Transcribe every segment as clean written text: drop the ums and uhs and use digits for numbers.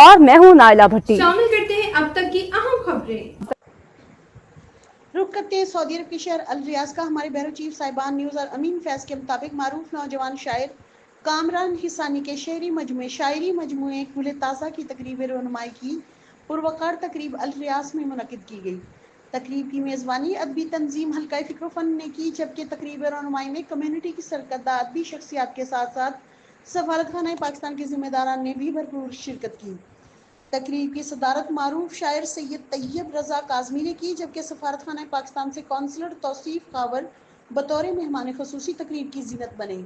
और मैं हूँ नाइला भट्टी। शामिल करते हैं अब तक की अहम खबरें। रुक करते हैं सऊदी अरब के शहर अल रियाज का। हमारे ब्यूरो चीफ साहिबान न्यूज़ और अमीन फैज के मुताबिक मारूफ नौजवान शायर कामरान हिसानी के शायरी मजमूए गुल ताज़ा की तकरीब रनुमाई की पुरवकार तकरीब अल रियाज में मुनक़िद की गई। तकरीब की मेज़बानी अदबी तंजीम हल्का फ़िक्र फ़न ने की, जबकि तकरीब रनुमाई में कम्युनिटी की सरकर्दा अदबी शख्सियात के साथ साथ सफारतखाना पाकिस्तान के ज़िम्मेदारान ने भी भरपूर शिरकत की। तकरीब की सदारत मारूफ शायर सैयद तैयब रज़ा काज़मी ने की, जबकि सफारतखाना पाकिस्तान से कौंसलर तौसीफ खावर बतौर मेहमान ख़ुसूसी तकरीब की ज़ीनत बने।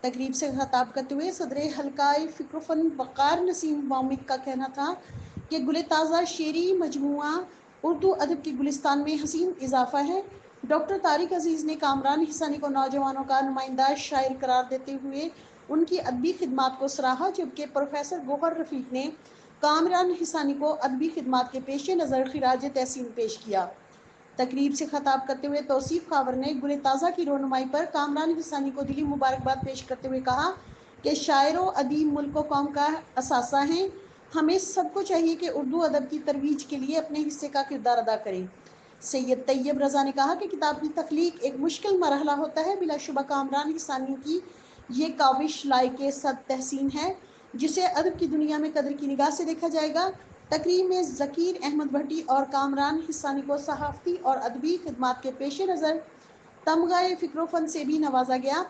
तकरीब से खिताब करते हुए सदर हल्काए फ़िक्र फ़न वक़ार नसीम मौमिक का कहना था कि गुल ताज़ा शेरी मजमुआ उर्दू अदब के गुलिस्तान में हसीन इजाफ़ा है। डॉक्टर तारिक अजीज़ ने कामरान हिसानी को नौजवानों का नुमाइंदा शायर करार देते हुए उनकी अदबी खिदमात को सराहा, जबकि प्रोफेसर गौहर रफ़ीक ने कामरान हिसानी को अदबी खिदमात के पेश नज़र खिराज तहसीन पेश किया। तकरीब से खिताब करते हुए तौसीफ खावर ने गुल ताज़ा की रोनुमाई पर कामरान हिसानी को दिली मुबारकबाद पेश करते हुए कहा कि शायरों अदीब मुल्क कौम का असासा हैं। हमें सबको चाहिए कि उर्दू अदब की तरवीज के लिए अपने हिस्से का किरदार अदा करें। सैयद तैयब रज़ा ने कहा कि किताब की तख्लीक एक मुश्किल मरहला होता है। बिलाशुबा कामरान हिसानी की ये काविश लायके सद तहसीन है, जिसे अदब की दुनिया में कदर की निगाह से देखा जाएगा। तकरीब में ज़कीर अहमद भट्टी और कामरान हिसानी को सहाफ़ती और अदबी खिदमात के पेश नज़र तमगाए फ़िक्र फ़न से भी नवाजा गया।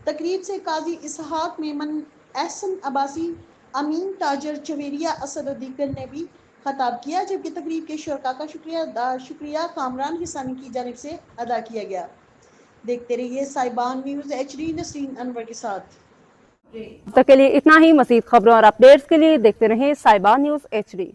तकरीब से काजी इसहाक मेमन, एहसन अब्बासी, अमीन ताजर चवेरिया, असद दीगर ने भी खिताब किया, जबकि तकरीब के शुरका का शुक्रिया कामरान हिसानी की जानिब से अदा किया गया। देखते रहिए साहिबान न्यूज़ HD नसरीन अनवर के साथ। तक के लिए इतना ही। मज़ीद खबरों और अपडेट्स के लिए देखते रहें साहिबान न्यूज़ HD।